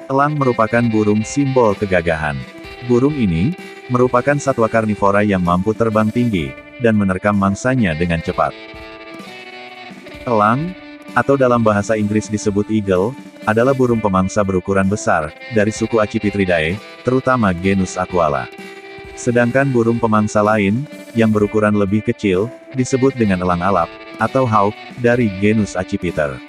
Elang merupakan burung simbol kegagahan. Burung ini merupakan satwa karnivora yang mampu terbang tinggi dan menerkam mangsanya dengan cepat. Elang, atau dalam bahasa Inggris disebut eagle, adalah burung pemangsa berukuran besar dari suku Accipitridae, terutama genus Aquala. Sedangkan burung pemangsa lain yang berukuran lebih kecil disebut dengan elang alap atau hawk dari genus Accipiter.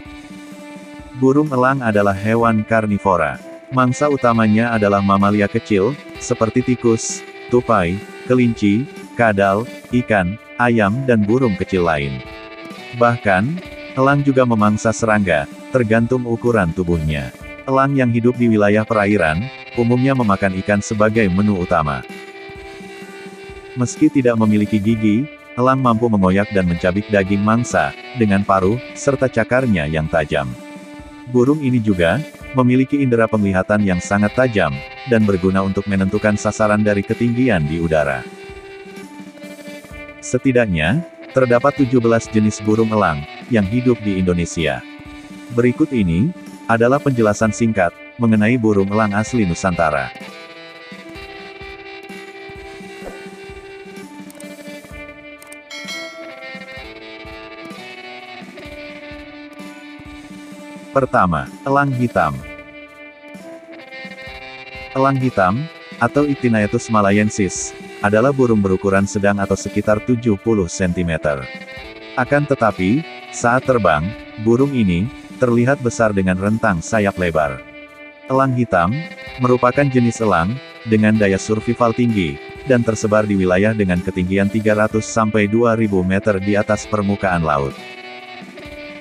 Burung elang adalah hewan karnivora. Mangsa utamanya adalah mamalia kecil seperti tikus, tupai, kelinci, kadal, ikan, ayam dan burung kecil lain. Bahkan, elang juga memangsa serangga, tergantung ukuran tubuhnya. Elang yang hidup di wilayah perairan, umumnya memakan ikan sebagai menu utama. Meski tidak memiliki gigi, elang mampu mengoyak dan mencabik daging mangsa, dengan paruh, serta cakarnya yang tajam. Burung ini juga memiliki indera penglihatan yang sangat tajam, dan berguna untuk menentukan sasaran dari ketinggian di udara. Setidaknya, terdapat 17 jenis burung elang yang hidup di Indonesia. Berikut ini adalah penjelasan singkat mengenai burung elang asli Nusantara. Pertama, elang hitam. Elang hitam, atau Ictinaetus malayensis, adalah burung berukuran sedang atau sekitar 70 cm. Akan tetapi, saat terbang, burung ini terlihat besar dengan rentang sayap lebar. Elang hitam merupakan jenis elang dengan daya survival tinggi dan tersebar di wilayah dengan ketinggian 300 sampai 2000 meter di atas permukaan laut.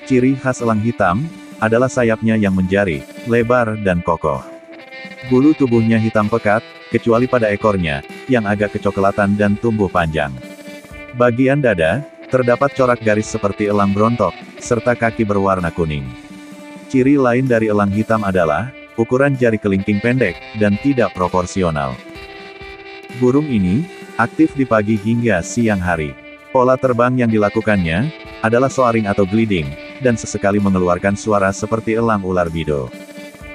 Ciri khas elang hitam adalah sayapnya yang menjari, lebar dan kokoh. Bulu tubuhnya hitam pekat, kecuali pada ekornya, yang agak kecoklatan dan tumbuh panjang. Bagian dada, terdapat corak garis seperti elang brontok, serta kaki berwarna kuning. Ciri lain dari elang hitam adalah, ukuran jari kelingking pendek, dan tidak proporsional. Burung ini, aktif di pagi hingga siang hari. Pola terbang yang dilakukannya, adalah soaring atau gliding, dan sesekali mengeluarkan suara seperti elang ular bido.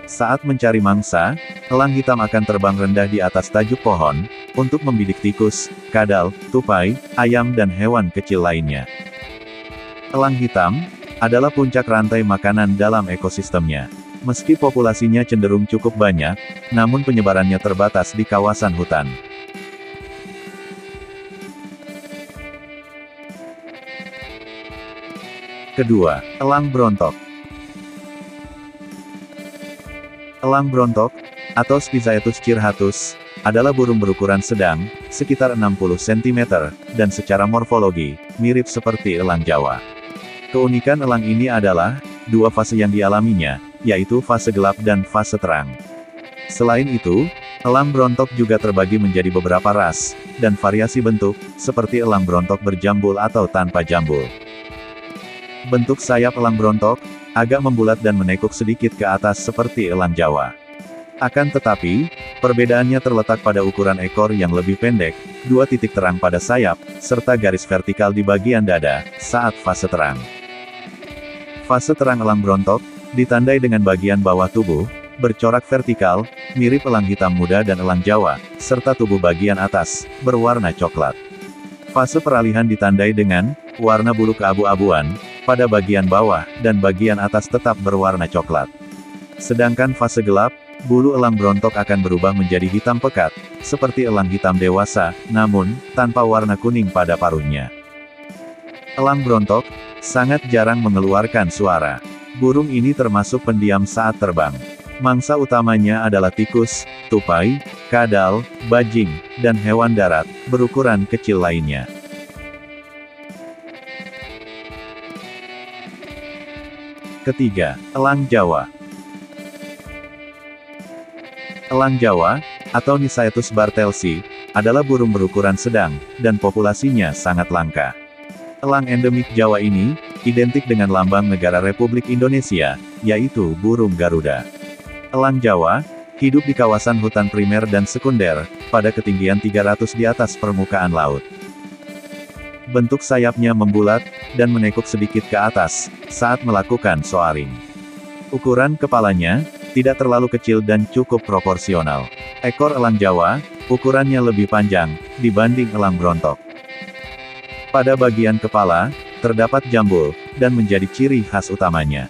Saat mencari mangsa, elang hitam akan terbang rendah di atas tajuk pohon, untuk membidik tikus, kadal, tupai, ayam dan hewan kecil lainnya. Elang hitam adalah puncak rantai makanan dalam ekosistemnya. Meski populasinya cenderung cukup banyak, namun penyebarannya terbatas di kawasan hutan. Kedua, elang brontok. Elang brontok, atau Spizaetus cirrhatus, adalah burung berukuran sedang, sekitar 60 cm, dan secara morfologi, mirip seperti elang Jawa. Keunikan elang ini adalah, dua fase yang dialaminya, yaitu fase gelap dan fase terang. Selain itu, elang brontok juga terbagi menjadi beberapa ras, dan variasi bentuk, seperti elang brontok berjambul atau tanpa jambul. Bentuk sayap elang brontok agak membulat dan menekuk sedikit ke atas seperti elang Jawa. Akan tetapi, perbedaannya terletak pada ukuran ekor yang lebih pendek, dua titik terang pada sayap, serta garis vertikal di bagian dada saat fase terang. Fase terang elang brontok ditandai dengan bagian bawah tubuh bercorak vertikal, mirip elang hitam muda dan elang Jawa, serta tubuh bagian atas berwarna coklat. Fase peralihan ditandai dengan warna bulu keabu-abuan pada bagian bawah, dan bagian atas tetap berwarna coklat. Sedangkan fase gelap, bulu elang brontok akan berubah menjadi hitam pekat, seperti elang hitam dewasa, namun, tanpa warna kuning pada paruhnya. Elang brontok sangat jarang mengeluarkan suara. Burung ini termasuk pendiam saat terbang. Mangsa utamanya adalah tikus, tupai, kadal, bajing, dan hewan darat, berukuran kecil lainnya. Ketiga, elang Jawa. Elang Jawa, atau Nisaetus bartelsi, adalah burung berukuran sedang, dan populasinya sangat langka. Elang endemik Jawa ini, identik dengan lambang negara Republik Indonesia, yaitu burung Garuda. Elang Jawa, hidup di kawasan hutan primer dan sekunder, pada ketinggian 300 di atas permukaan laut. Bentuk sayapnya membulat, dan menekuk sedikit ke atas, saat melakukan soaring. Ukuran kepalanya, tidak terlalu kecil dan cukup proporsional. Ekor elang Jawa, ukurannya lebih panjang, dibanding elang brontok. Pada bagian kepala, terdapat jambul, dan menjadi ciri khas utamanya.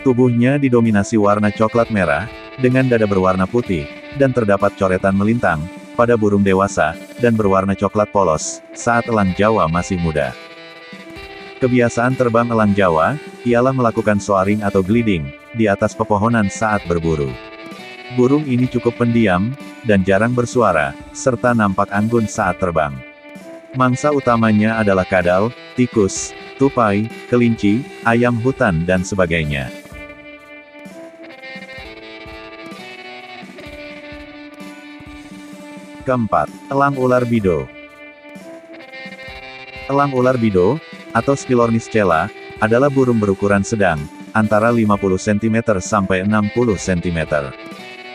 Tubuhnya didominasi warna coklat merah, dengan dada berwarna putih, dan terdapat coretan melintang, pada burung dewasa, dan berwarna coklat polos, saat elang Jawa masih muda. Kebiasaan terbang elang Jawa, ialah melakukan soaring atau gliding, di atas pepohonan saat berburu. Burung ini cukup pendiam, dan jarang bersuara, serta nampak anggun saat terbang. Mangsa utamanya adalah kadal, tikus, tupai, kelinci, ayam hutan dan sebagainya. Keempat, elang ular bido. Elang ular bido, atau Spilornis cella, adalah burung berukuran sedang, antara 50 cm sampai 60 cm.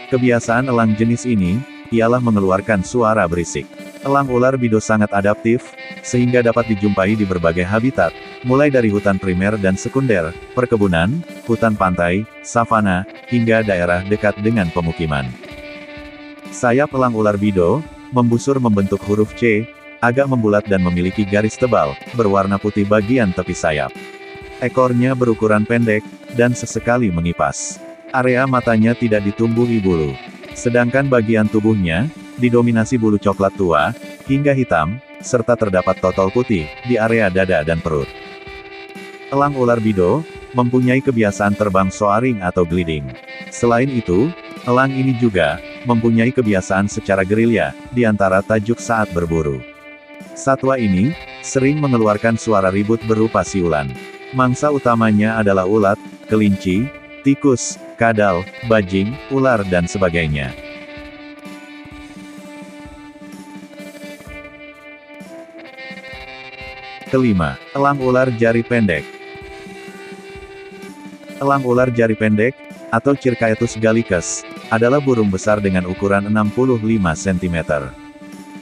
Kebiasaan elang jenis ini, ialah mengeluarkan suara berisik. Elang ular bido sangat adaptif, sehingga dapat dijumpai di berbagai habitat, mulai dari hutan primer dan sekunder, perkebunan, hutan pantai, savana, hingga daerah dekat dengan pemukiman. Sayap elang ular bido, membusur membentuk huruf C, agak membulat dan memiliki garis tebal, berwarna putih bagian tepi sayap. Ekornya berukuran pendek, dan sesekali mengipas. Area matanya tidak ditumbuhi bulu. Sedangkan bagian tubuhnya, didominasi bulu coklat tua, hingga hitam, serta terdapat totol putih, di area dada dan perut. Elang ular bido, mempunyai kebiasaan terbang soaring atau gliding. Selain itu, elang ini juga, mempunyai kebiasaan secara gerilya, di antara tajuk saat berburu. Satwa ini, sering mengeluarkan suara ribut berupa siulan. Mangsa utamanya adalah ulat, kelinci, tikus, kadal, bajing, ular dan sebagainya. Kelima, elang ular jari pendek. Elang ular jari pendek, atau Circaetus gallicus, adalah burung besar dengan ukuran 65 cm.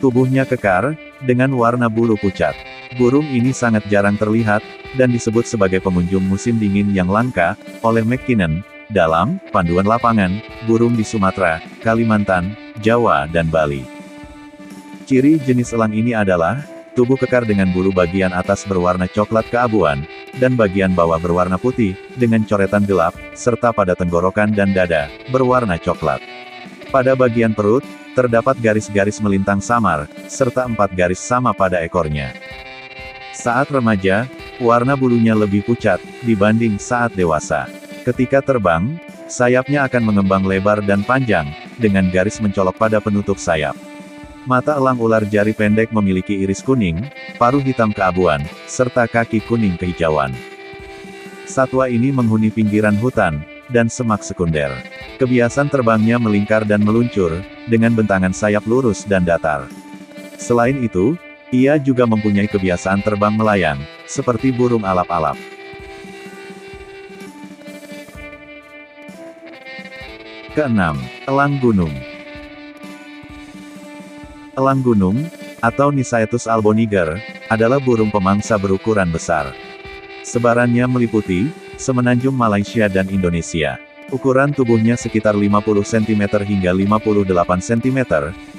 Tubuhnya kekar, dengan warna bulu pucat. Burung ini sangat jarang terlihat, dan disebut sebagai pengunjung musim dingin yang langka, oleh McKinnon, dalam Panduan Lapangan Burung di Sumatera, Kalimantan, Jawa dan Bali. Ciri jenis elang ini adalah, tubuh kekar dengan bulu bagian atas berwarna coklat keabuan, dan bagian bawah berwarna putih, dengan coretan gelap, serta pada tenggorokan dan dada, berwarna coklat. Pada bagian perut, terdapat garis-garis melintang samar, serta 4 garis sama pada ekornya. Saat remaja, warna bulunya lebih pucat, dibanding saat dewasa. Ketika terbang, sayapnya akan mengembang lebar dan panjang, dengan garis mencolok pada penutup sayap. Mata elang ular jari pendek memiliki iris kuning, paruh hitam keabuan, serta kaki kuning kehijauan. Satwa ini menghuni pinggiran hutan, dan semak sekunder. Kebiasaan terbangnya melingkar dan meluncur, dengan bentangan sayap lurus dan datar. Selain itu, ia juga mempunyai kebiasaan terbang melayang, seperti burung alap-alap. Keenam, elang gunung. Elang gunung, atau Nisaetus alboniger, adalah burung pemangsa berukuran besar. Sebarannya meliputi, semenanjung Malaysia dan Indonesia. Ukuran tubuhnya sekitar 50 cm hingga 58 cm,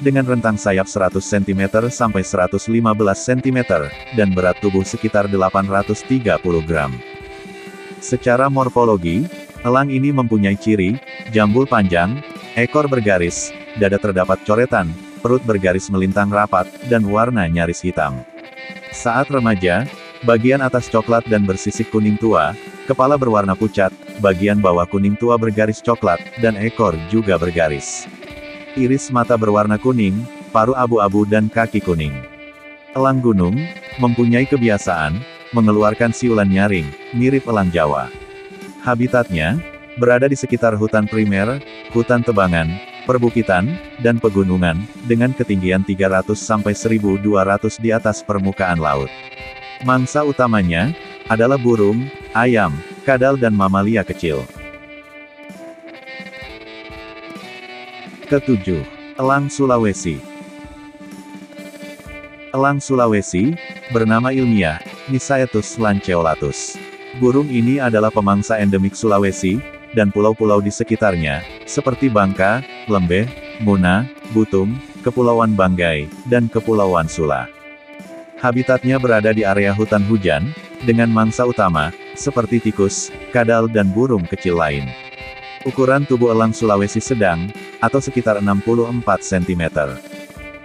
dengan rentang sayap 100 cm sampai 115 cm, dan berat tubuh sekitar 830 gram. Secara morfologi, elang ini mempunyai ciri, jambul panjang, ekor bergaris, dada terdapat coretan, perut bergaris melintang rapat, dan warna nyaris hitam. Saat remaja, bagian atas coklat dan bersisik kuning tua, kepala berwarna pucat, bagian bawah kuning tua bergaris coklat, dan ekor juga bergaris. Iris mata berwarna kuning, paruh abu-abu dan kaki kuning. Elang gunung, mempunyai kebiasaan, mengeluarkan siulan nyaring, mirip elang Jawa. Habitatnya, berada di sekitar hutan primer, hutan tebangan, perbukitan, dan pegunungan, dengan ketinggian 300 sampai 1200 di atas permukaan laut. Mangsa utamanya, adalah burung, ayam, kadal dan mamalia kecil. Ketujuh, elang Sulawesi. Elang Sulawesi, bernama ilmiah, Nisaetus lanceolatus. Burung ini adalah pemangsa endemik Sulawesi, dan pulau-pulau di sekitarnya, seperti Bangka, Lembeh, Muna, Butung, Kepulauan Banggai, dan Kepulauan Sula. Habitatnya berada di area hutan hujan, dengan mangsa utama, seperti tikus, kadal dan burung kecil lain. Ukuran tubuh elang Sulawesi sedang, atau sekitar 64 cm.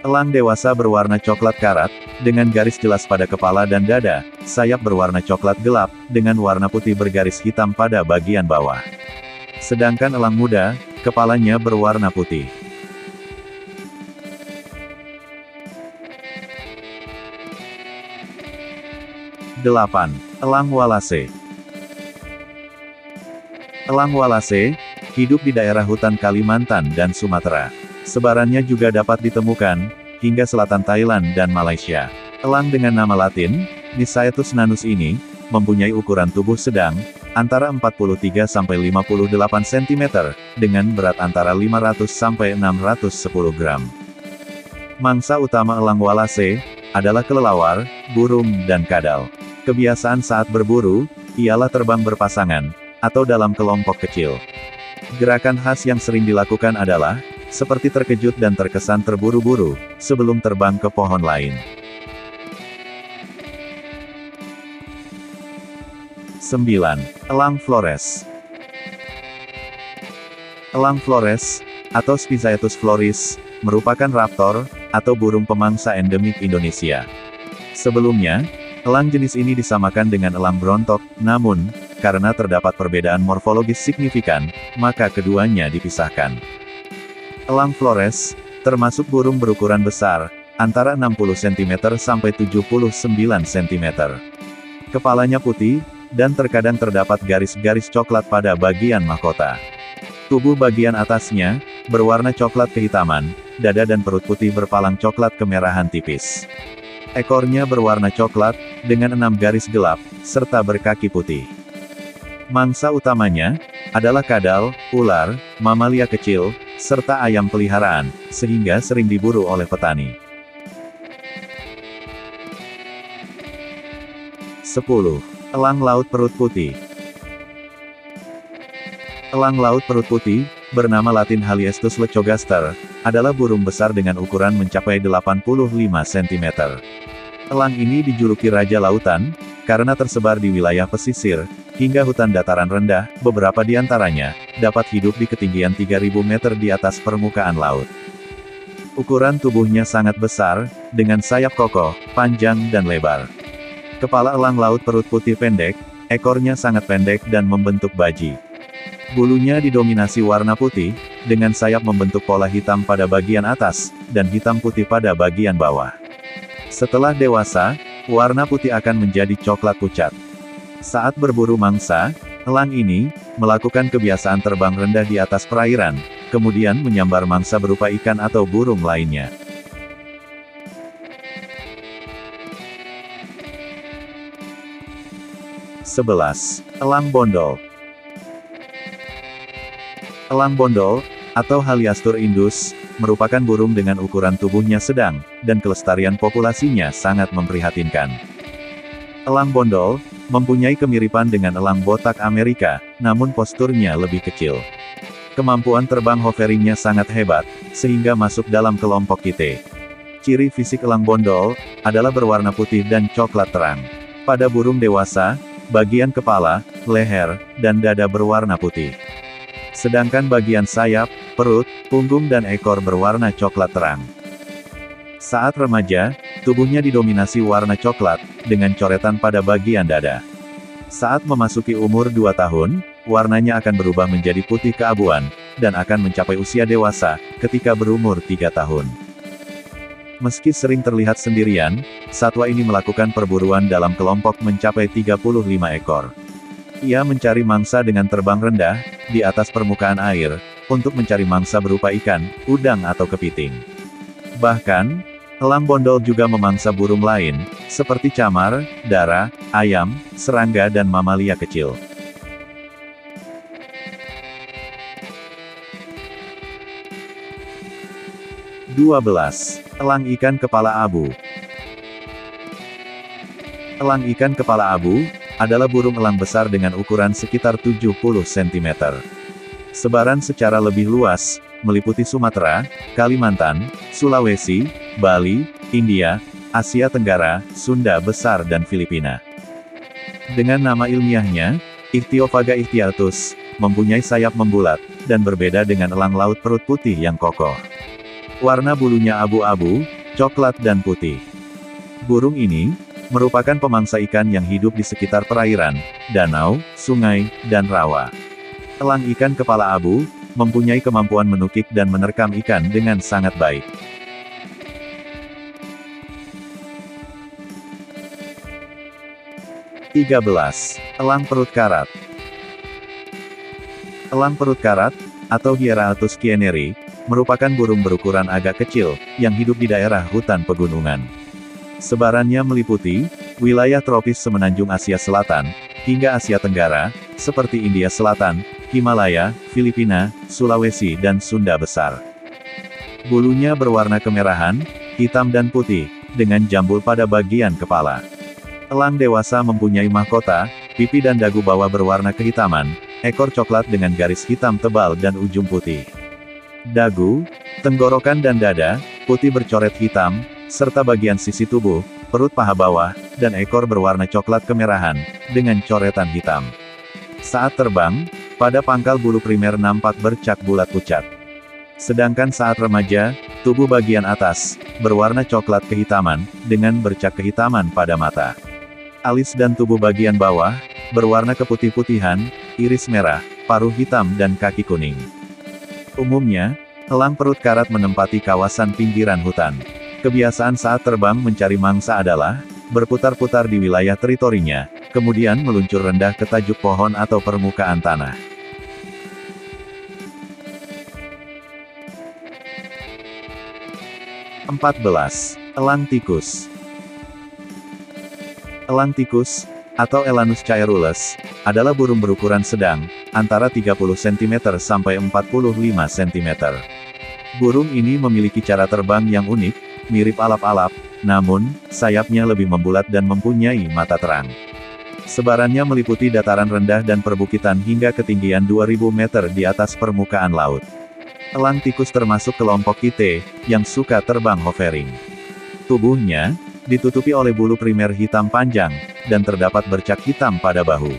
Elang dewasa berwarna coklat karat, dengan garis jelas pada kepala dan dada, sayap berwarna coklat gelap, dengan warna putih bergaris hitam pada bagian bawah. Sedangkan elang muda, kepalanya berwarna putih. 8. Elang Walase. Elang Walase hidup di daerah hutan Kalimantan dan Sumatera. Sebarannya juga dapat ditemukan hingga selatan Thailand dan Malaysia. Elang dengan nama latin Nisaetus nanus ini mempunyai ukuran tubuh sedang antara 43 sampai 58 cm dengan berat antara 500 sampai 610 gram. Mangsa utama elang Walase adalah kelelawar, burung, dan kadal. Kebiasaan saat berburu ialah terbang berpasangan atau dalam kelompok kecil. Gerakan khas yang sering dilakukan adalah seperti terkejut dan terkesan terburu-buru sebelum terbang ke pohon lain. 9. Elang Flores. Elang Flores, atau Spizaetus floris, merupakan raptor, atau burung pemangsa endemik Indonesia. Sebelumnya, elang jenis ini disamakan dengan elang brontok, namun, karena terdapat perbedaan morfologis signifikan, maka keduanya dipisahkan. Elang Flores, termasuk burung berukuran besar, antara 60 cm sampai 79 cm. Kepalanya putih, dan terkadang terdapat garis-garis coklat pada bagian mahkota. Tubuh bagian atasnya, berwarna coklat kehitaman, dada dan perut putih berpalang coklat kemerahan tipis. Ekornya berwarna coklat, dengan 6 garis gelap, serta berkaki putih. Mangsa utamanya adalah kadal, ular, mamalia kecil, serta ayam peliharaan, sehingga sering diburu oleh petani. 10. Elang laut perut putih. Elang laut perut putih, bernama latin Haliestus lecogaster, adalah burung besar dengan ukuran mencapai 85 cm. Elang ini dijuluki Raja Lautan, karena tersebar di wilayah pesisir, hingga hutan dataran rendah, beberapa di antaranya, dapat hidup di ketinggian 3000 meter di atas permukaan laut. Ukuran tubuhnya sangat besar, dengan sayap kokoh, panjang dan lebar. Kepala elang laut perut putih pendek, ekornya sangat pendek dan membentuk baji. Bulunya didominasi warna putih, dengan sayap membentuk pola hitam pada bagian atas, dan hitam putih pada bagian bawah. Setelah dewasa, warna putih akan menjadi coklat pucat. Saat berburu mangsa, elang ini melakukan kebiasaan terbang rendah di atas perairan, kemudian menyambar mangsa berupa ikan atau burung lainnya. 11. Elang bondol. Elang bondol, atau Haliastur indus, merupakan burung dengan ukuran tubuhnya sedang, dan kelestarian populasinya sangat memprihatinkan. Elang bondol mempunyai kemiripan dengan elang botak Amerika, namun posturnya lebih kecil. Kemampuan terbang hoveringnya sangat hebat, sehingga masuk dalam kelompok kite. Ciri fisik elang bondol adalah berwarna putih dan coklat terang. Pada burung dewasa, bagian kepala, leher, dan dada berwarna putih. Sedangkan bagian sayap, perut, punggung dan ekor berwarna coklat terang. Saat remaja, tubuhnya didominasi warna coklat, dengan coretan pada bagian dada. Saat memasuki umur 2 tahun, warnanya akan berubah menjadi putih keabuan, dan akan mencapai usia dewasa, ketika berumur 3 tahun. Meski sering terlihat sendirian, satwa ini melakukan perburuan dalam kelompok mencapai 35 ekor. Ia mencari mangsa dengan terbang rendah, di atas permukaan air, untuk mencari mangsa berupa ikan, udang atau kepiting. Bahkan, elang bondol juga memangsa burung lain, seperti camar, dara, ayam, serangga dan mamalia kecil. 12. Elang ikan kepala abu. Elang ikan kepala abu adalah burung elang besar dengan ukuran sekitar 70 cm. Sebaran secara lebih luas, meliputi Sumatera, Kalimantan, Sulawesi, Bali, India, Asia Tenggara, Sunda Besar dan Filipina. Dengan nama ilmiahnya, Ichthyophaga ichtyatus, mempunyai sayap membulat, dan berbeda dengan elang laut perut putih yang kokoh. Warna bulunya abu-abu, coklat dan putih. Burung ini merupakan pemangsa ikan yang hidup di sekitar perairan, danau, sungai, dan rawa. Elang ikan kepala abu, mempunyai kemampuan menukik dan menerkam ikan dengan sangat baik. Elang perut karat. Elang perut karat, atau Hieratus kieneri, merupakan burung berukuran agak kecil, yang hidup di daerah hutan pegunungan. Sebarannya meliputi wilayah tropis semenanjung Asia Selatan, hingga Asia Tenggara, seperti India Selatan, Himalaya, Filipina, Sulawesi dan Sunda Besar. Bulunya berwarna kemerahan, hitam dan putih, dengan jambul pada bagian kepala. Elang dewasa mempunyai mahkota, pipi dan dagu bawah berwarna kehitaman, ekor coklat dengan garis hitam tebal dan ujung putih. Dagu, tenggorokan dan dada, putih bercoret hitam, serta bagian sisi tubuh, perut paha bawah, dan ekor berwarna coklat kemerahan, dengan coretan hitam. Saat terbang, pada pangkal bulu primer nampak bercak bulat pucat. Sedangkan saat remaja, tubuh bagian atas, berwarna coklat kehitaman, dengan bercak kehitaman pada mata. Alis dan tubuh bagian bawah, berwarna keputih-putihan, iris merah, paruh hitam dan kaki kuning. Umumnya, elang perut karat menempati kawasan pinggiran hutan. Kebiasaan saat terbang mencari mangsa adalah, berputar-putar di wilayah teritorinya, kemudian meluncur rendah ke tajuk pohon atau permukaan tanah. Elang tikus. Elang tikus, atau Elanus caeruleus, adalah burung berukuran sedang, antara 30 cm sampai 45 cm. Burung ini memiliki cara terbang yang unik, mirip alap-alap, namun, sayapnya lebih membulat dan mempunyai mata terang. Sebarannya meliputi dataran rendah dan perbukitan hingga ketinggian 2000 meter di atas permukaan laut. Elang tikus termasuk kelompok kite, yang suka terbang hovering. Tubuhnya ditutupi oleh bulu primer hitam panjang, dan terdapat bercak hitam pada bahu.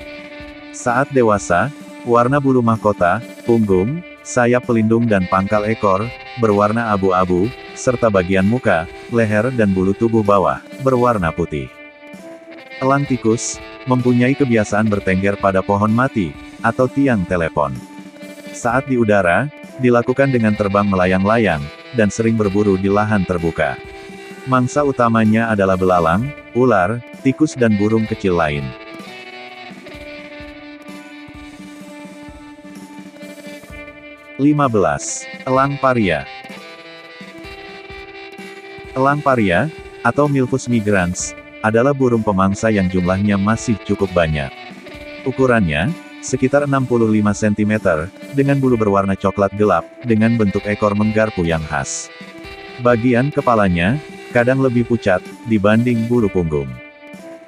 Saat dewasa, warna bulu mahkota, punggung, sayap pelindung dan pangkal ekor, berwarna abu-abu, serta bagian muka, leher dan bulu tubuh bawah, berwarna putih. Elang tikus mempunyai kebiasaan bertengger pada pohon mati, atau tiang telepon. Saat di udara, dilakukan dengan terbang melayang-layang, dan sering berburu di lahan terbuka. Mangsa utamanya adalah belalang, ular, tikus dan burung kecil lain. Elang paria. Elang paria, atau Milvus migrans, adalah burung pemangsa yang jumlahnya masih cukup banyak. Ukurannya, sekitar 65 cm, dengan bulu berwarna coklat gelap, dengan bentuk ekor menggarpu yang khas. Bagian kepalanya, kadang lebih pucat, dibanding bulu punggung.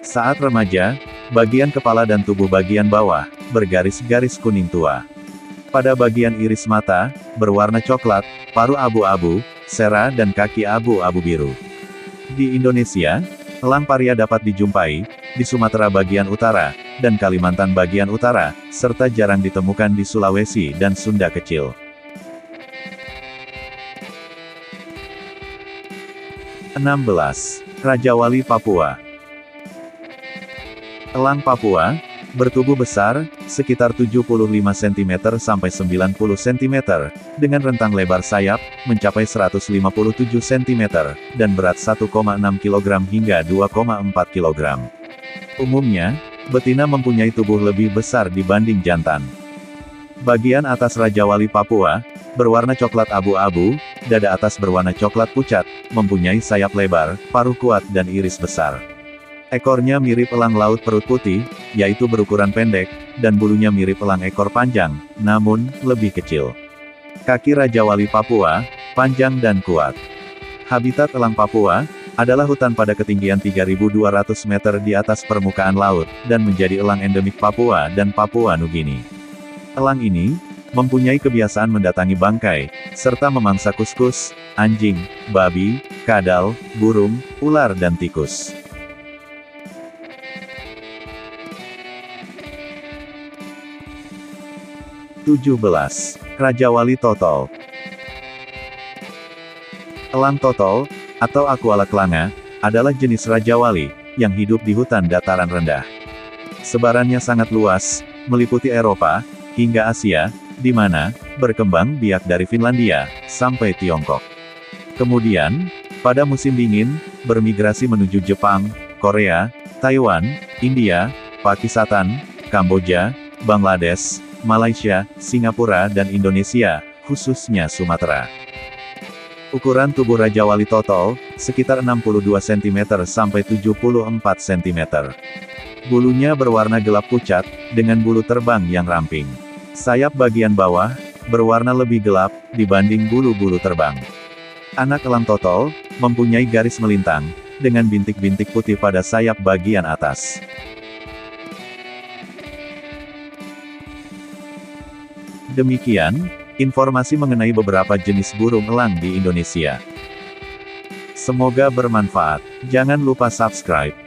Saat remaja, bagian kepala dan tubuh bagian bawah, bergaris-garis kuning tua. Pada bagian iris mata, berwarna coklat, paruh abu-abu, sera dan kaki abu-abu biru. Di Indonesia, elang paria dapat dijumpai, di Sumatera bagian utara, dan Kalimantan bagian utara, serta jarang ditemukan di Sulawesi dan Sunda kecil. 16. Rajawali Papua. Elang Papua, bertubuh besar, sekitar 75 cm sampai 90 cm, dengan rentang lebar sayap, mencapai 157 cm, dan berat 1,6 kg hingga 2,4 kg. Umumnya, betina mempunyai tubuh lebih besar dibanding jantan. Bagian atas Rajawali Papua, berwarna coklat abu-abu, dada atas berwarna coklat pucat, mempunyai sayap lebar, paruh kuat dan iris besar. Ekornya mirip elang laut perut putih, yaitu berukuran pendek, dan bulunya mirip elang ekor panjang, namun, lebih kecil. Kaki Rajawali Papua, panjang dan kuat. Habitat elang Papua, adalah hutan pada ketinggian 3.200 meter di atas permukaan laut, dan menjadi elang endemik Papua dan Papua Nugini. Elang ini, Mempunyai kebiasaan mendatangi bangkai, serta memangsa kuskus, anjing, babi, kadal, burung, ular dan tikus. 17. Raja Wali Totol. Elang totol, atau Aquala klanga, adalah jenis raja wali, yang hidup di hutan dataran rendah. Sebarannya sangat luas, meliputi Eropa, hingga Asia, di mana, berkembang biak dari Finlandia, sampai Tiongkok. Kemudian, pada musim dingin, bermigrasi menuju Jepang, Korea, Taiwan, India, Pakistan, Kamboja, Bangladesh, Malaysia, Singapura dan Indonesia, khususnya Sumatera. Ukuran tubuh Raja Wali Totol, sekitar 62 cm sampai 74 cm. Bulunya berwarna gelap pucat, dengan bulu terbang yang ramping. Sayap bagian bawah, berwarna lebih gelap, dibanding bulu-bulu terbang. Anak elang totol, mempunyai garis melintang, dengan bintik-bintik putih pada sayap bagian atas. Demikian, informasi mengenai beberapa jenis burung elang di Indonesia. Semoga bermanfaat. Jangan lupa subscribe.